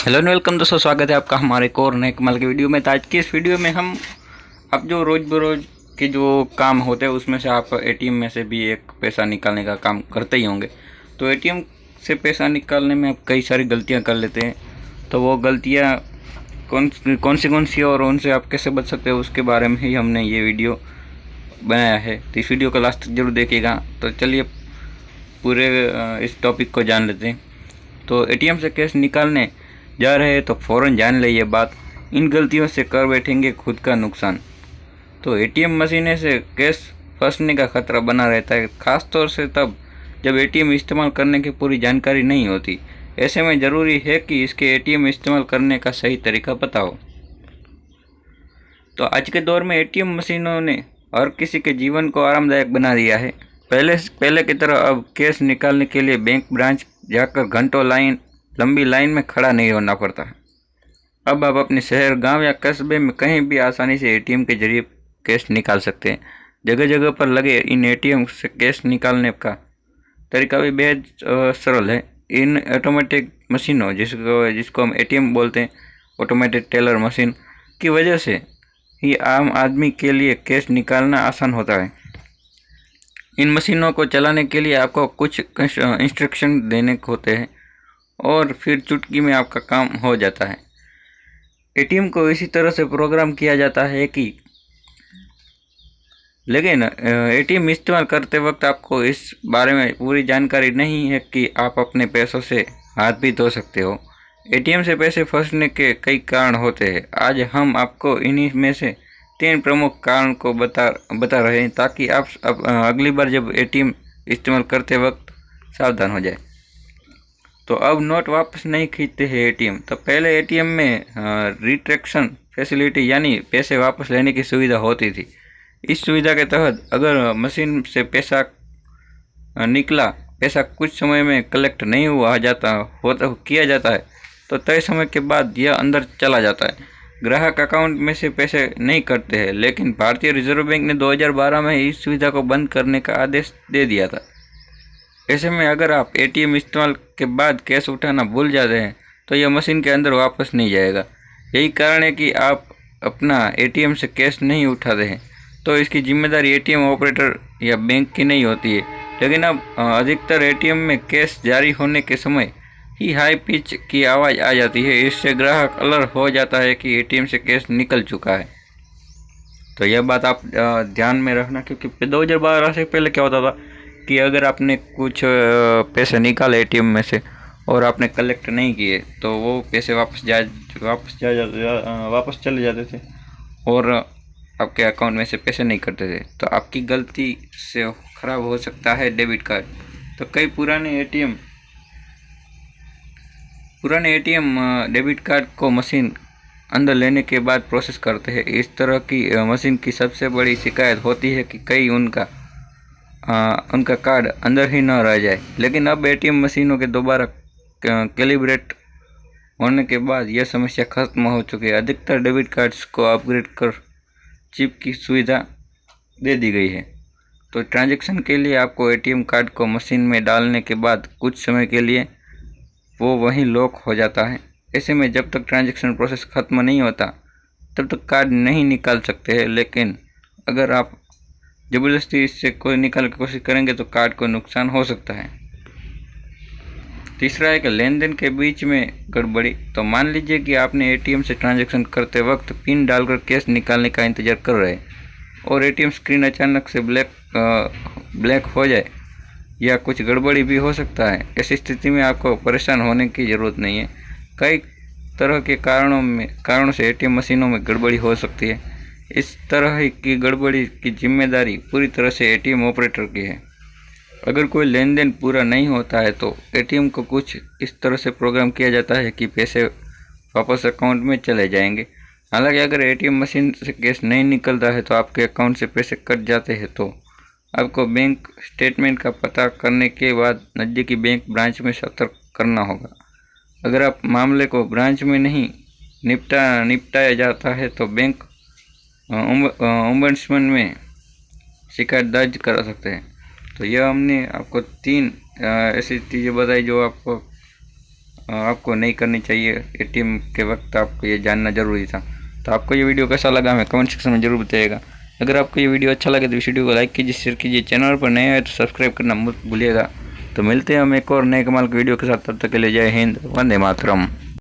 Hello and welcome दोस्तों, स्वागत है आपका हमारे एक और नए कमाल के वीडियो में। तो आज की इस वीडियो में हम अब जो रोज़ बरोज के जो काम होते हैं उसमें से आप एटीएम में से भी एक पैसा निकालने का काम करते ही होंगे। तो एटीएम से पैसा निकालने में आप कई सारी गलतियां कर लेते हैं। तो वो गलतियां कौन सी और उनसे आप कैसे बच सकते हो उसके बारे में ही हमने ये वीडियो बनाया है। तो इस वीडियो को लास्ट तक जरूर देखिएगा। तो चलिए पूरे इस टॉपिक को जान लेते हैं। तो एटीएम से कैश निकालने जा रहे हैं तो फ़ौरन जान ले ये बात, इन गलतियों से कर बैठेंगे खुद का नुकसान। तो एटीएम मशीनें से कैश फंसने का खतरा बना रहता है, ख़ास तौर से तब जब एटीएम इस्तेमाल करने की पूरी जानकारी नहीं होती। ऐसे में ज़रूरी है कि इसके एटीएम इस्तेमाल करने का सही तरीका पता हो। तो आज के दौर में एटीएम मशीनों ने हर किसी के जीवन को आरामदायक बना दिया है। पहले की तरह अब कैश निकालने के लिए बैंक ब्रांच जाकर घंटों लंबी लाइन में खड़ा नहीं होना पड़ता है। अब आप अपने शहर, गांव या कस्बे में कहीं भी आसानी से एटीएम के जरिए कैश निकाल सकते हैं। जगह जगह पर लगे इन एटीएम से कैश निकालने का तरीका भी बेहद सरल है। इन ऑटोमेटिक मशीनों जिसको हम एटीएम बोलते हैं, ऑटोमेटेड टेलर मशीन की वजह से ही आम आदमी के लिए कैश निकालना आसान होता है। इन मशीनों को चलाने के लिए आपको कुछ इंस्ट्रक्शन देने होते हैं और फिर चुटकी में आपका काम हो जाता है। एटीएम को इसी तरह से प्रोग्राम किया जाता है कि लेकिन एटीएम इस्तेमाल करते वक्त आपको इस बारे में पूरी जानकारी नहीं है कि आप अपने पैसों से हाथ भी धो सकते हो। एटीएम से पैसे फंसने के कई कारण होते हैं। आज हम आपको इन्हीं में से 3 प्रमुख कारण को बता रहे हैं ताकि आप अगली बार जब एटीएम इस्तेमाल करते वक्त सावधान हो जाए। तो अब नोट वापस नहीं खींचते हैं एटीएम। तो पहले एटीएम में रिट्रैक्शन फैसिलिटी यानी पैसे वापस लेने की सुविधा होती थी। इस सुविधा के तहत अगर मशीन से पैसा कुछ समय में कलेक्ट नहीं किया जाता है तो तय समय के बाद यह अंदर चला जाता है। ग्राहक अकाउंट में से पैसे नहीं कटते हैं, लेकिन भारतीय रिजर्व बैंक ने 2012 में इस सुविधा को बंद करने का आदेश दे दिया था। ऐसे में अगर आप एटीएम इस्तेमाल के बाद कैश उठाना भूल जाते हैं तो यह मशीन के अंदर वापस नहीं जाएगा। यही कारण है कि आप अपना एटीएम से कैश नहीं उठाते हैं। तो इसकी जिम्मेदारी एटीएम ऑपरेटर या बैंक की नहीं होती है। लेकिन अब अधिकतर एटीएम में कैश जारी होने के समय ही हाई पिच की आवाज़ आ जाती है। इससे ग्राहक अलर्ट हो जाता है कि एटीएम से कैश निकल चुका है। तो यह बात आप ध्यान में रखना, क्योंकि 2012 से पहले क्या होता था कि अगर आपने कुछ पैसे निकाले एटीएम में से और आपने कलेक्ट नहीं किए तो वो पैसे वापस चले जाते थे और आपके अकाउंट में से पैसे नहीं कटते थे। तो आपकी गलती से ख़राब हो सकता है डेबिट कार्ड। तो कई पुराने एटीएम डेबिट कार्ड को मशीन अंदर लेने के बाद प्रोसेस करते हैं। इस तरह की मशीन की सबसे बड़ी शिकायत होती है कि कहीं उनका कार्ड अंदर ही न रह जाए। लेकिन अब एटीएम मशीनों के दोबारा कैलिब्रेट होने के बाद यह समस्या खत्म हो चुकी है। अधिकतर डेबिट कार्ड्स को अपग्रेड कर चिप की सुविधा दे दी गई है। तो ट्रांजैक्शन के लिए आपको एटीएम कार्ड को मशीन में डालने के बाद कुछ समय के लिए वो वहीं लॉक हो जाता है। ऐसे में जब तक ट्रांजैक्शन प्रोसेस खत्म नहीं होता तब तक कार्ड नहीं निकाल सकते हैं। लेकिन अगर आप ज़बरदस्ती इससे कोई निकालने की कोशिश करेंगे तो कार्ड को नुकसान हो सकता है। तीसरा है कि लेन देन के बीच में गड़बड़ी। तो मान लीजिए कि आपने एटीएम से ट्रांजैक्शन करते वक्त पिन डालकर कैश निकालने का इंतज़ार कर रहे हैं और एटीएम स्क्रीन अचानक से ब्लैक हो जाए या कुछ गड़बड़ी भी हो सकता है। ऐसी स्थिति में आपको परेशान होने की ज़रूरत नहीं है। कई तरह के कारणों से एटीएम मशीनों में गड़बड़ी हो सकती है। इस तरह की गड़बड़ी की जिम्मेदारी पूरी तरह से एटीएम ऑपरेटर की है। अगर कोई लेन देन पूरा नहीं होता है तो एटीएम को कुछ इस तरह से प्रोग्राम किया जाता है कि पैसे वापस अकाउंट में चले जाएंगे। हालांकि अगर एटीएम मशीन से कैश नहीं निकलता है तो आपके अकाउंट से पैसे कट जाते हैं। तो आपको बैंक स्टेटमेंट का पता करने के बाद नज़दीकी बैंक ब्रांच में सतर्क करना होगा। अगर आप मामले को ब्रांच में नहीं निपटाया जाता है तो बैंक ओम्बड्समैन में शिकायत दर्ज करा सकते हैं। तो यह हमने आपको 3 ऐसी चीज़ें बताई जो आपको आपको नहीं करनी चाहिए एटीएम के वक्त, आपको ये जानना ज़रूरी था। तो आपको ये वीडियो कैसा लगा हमें कमेंट सेक्शन में ज़रूर बताइएगा। अगर आपको ये वीडियो अच्छा लगे तो इस वीडियो को लाइक कीजिए, शेयर कीजिए, चैनल पर नए आए तो सब्सक्राइब करना मत भूलिएगा। तो मिलते हैं हम एक और नए कमाल के वीडियो के साथ, तब तक के लिए जय हिंद, वंदे मातरम।